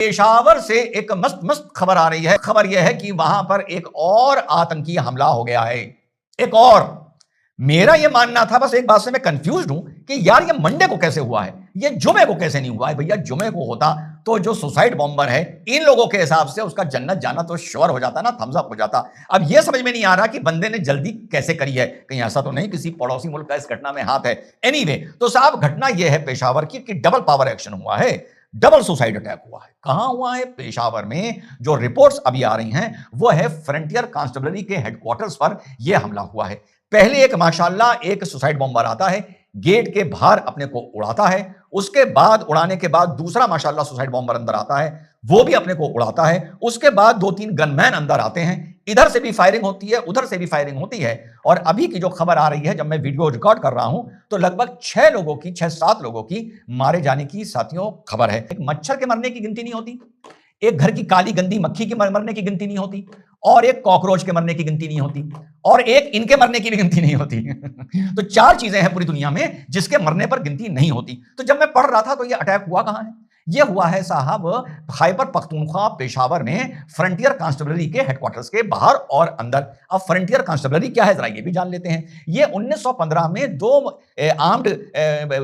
पेशावर से एक मस्त मस्त खबर आ रही है। खबर यह है कि वहां पर एक और आतंकी हमला हो गया है। एक और। मेरा यह मानना था, बस एक बात से मैं कंफ्यूज हूं कि यार ये मंडे को कैसे हुआ है, ये जुमे को कैसे नहीं हुआ है। भैया जुमे को होता तो जो सुसाइड बॉम्बर है इन लोगों के हिसाब से उसका जन्नत जाना तो श्योर हो जाता ना, थम्स अप हो जाता। अब यह समझ में नहीं आ रहा कि बंदे ने जल्दी कैसे करी है, कहीं ऐसा तो नहीं किसी पड़ोसी मुल्क का इस घटना में हाथ है। एनीवे, तो साहब घटना यह है पेशावर की कि डबल पावर एक्शन हुआ है, डबल सुसाइड अटैक हुआ है। कहां हुआ है? पेशावर में। जो रिपोर्ट्स अभी आ रही हैं वो है फ्रंटियर कांस्टेबलरी के हेडक्वार्टर्स पर यह हमला हुआ है। पहले एक माशाल्लाह एक सुसाइड बॉम्बर आता है, गेट के बाहर अपने को उड़ाता है। उसके बाद उड़ाने के बाद दूसरा माशाल्लाह सुसाइड बॉम्बर अंदर आता है, वो भी अपने को उड़ाता है। उसके बाद 2-3 गनमैन अंदर आते हैं, इधर से भी फायरिंग होती है, उधर से भी फायरिंग होती है। और अभी की जो खबर आ रही है, जब मैं वीडियो रिकॉर्ड कर रहा हूं, तो लगभग 6-7 लोगों की मारे जाने की साथियों खबर है। एक मच्छर के मरने की गिनती नहीं होती, एक घर की काली गंदी मक्खी की मरने की गिनती नहीं होती, और एक कॉकरोच के मरने की गिनती नहीं होती, और एक इनके मरने की भी गिनती नहीं होती। तो 4 चीजें हैं पूरी दुनिया में जिसके मरने पर गिनती नहीं होती। तो जब मैं पढ़ रहा था तो ये अटैक हुआ कहां है? यह हुआ है साहब खैबर पख्तूनख्वा पेशावर में फ्रंटियर कांस्टेबलरी के हेडक्वार्टर्स के बाहर और अंदर। अब फ्रंटियर कांस्टेबलरी क्या है जरा ये भी जान लेते हैं। यह 1915 में 2 आर्म्ड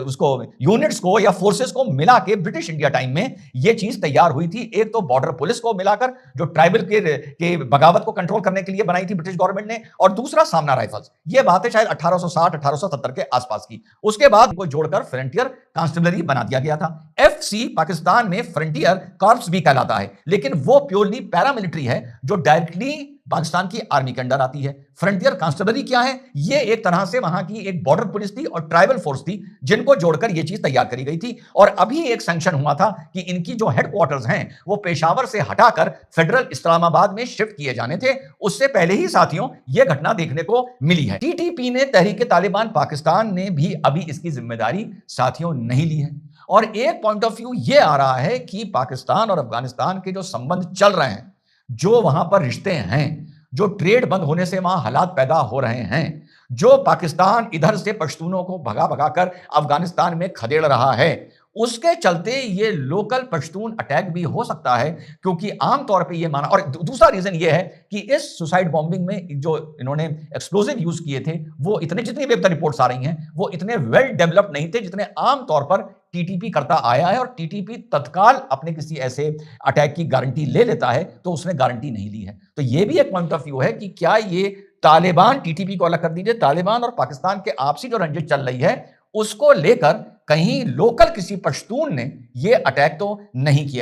उसको यूनिट्स को या फोर्सेस को मिला के ब्रिटिश इंडिया टाइम में यह चीज तैयार हुई थी। एक तो बॉर्डर पुलिस को मिलाकर जो ट्राइबल के बगावत को कंट्रोल करने के लिए बनाई थी ब्रिटिश गवर्नमेंट ने, और दूसरा सामना राइफल्स। यह बात है शायद 1860-1870 के आसपास की। उसके बाद को जोड़कर फ्रंटियर कांस्टेबलरी बना दिया गया था। एफसी पाकिस्तान में फ्रंटियर कॉर्प्स भी कहलाता है, लेकिन वो प्योरली पैरामिलिट्री है जो डायरेक्टली पाकिस्तान की आर्मी के अंडर आती है। फ्रंटियर कांस्टेबलरी क्या है? ये एक तरह से वहां की एक बॉर्डर पुलिस थी और ट्राइबल फोर्स थी, जिनको जोड़कर यह चीज तैयार करी गई थी। और अभी एक सैंक्शन हुआ था कि इनकी जो हेडक्वार्टर्स हैं वो पेशावर से हटाकर फेडरल इस्लामाबाद में शिफ्ट किए जाने थे। उससे पहले ही साथियों यह घटना देखने को मिली है। टीटीपी ने, तहरीक तालिबान पाकिस्तान ने भी अभी इसकी जिम्मेदारी साथियों नहीं ली है। और एक पॉइंट ऑफ व्यू यह आ रहा है कि पाकिस्तान और अफगानिस्तान के जो संबंध चल रहे हैं, जो वहां पर रिश्ते हैं, जो ट्रेड बंद होने से वहां हालात पैदा हो रहे हैं, जो पाकिस्तान इधर से पश्तूनों को भगा भगा कर अफगानिस्तान में खदेड़ रहा है, उसके चलते ये लोकल पश्तून अटैक भी हो सकता है। क्योंकि आमतौर पे ये माना, और दूसरा रीजन ये है कि इस सुसाइड बॉम्बिंग में जो इन्होंने एक्सप्लोजिव यूज किए थे वो इतने, जितनी भी अब तक रिपोर्ट्स आ रही हैं, वो इतने वेल डेवलप्ड नहीं थे जितने आमतौर पर टीटीपी करता आया है। और टीटीपी तत्काल अपने किसी ऐसे अटैक की गारंटी ले लेता है, तो उसने गारंटी नहीं ली है। तो ये भी एक पॉइंट ऑफ व्यू है कि क्या ये तालिबान, टीटीपी को अलग कर दीजिए, तालिबान और पाकिस्तान के आपसी जो रंजिश चल रही है उसको लेकर कहीं लोकल किसी पश्तून ने यह अटैक तो नहीं किया।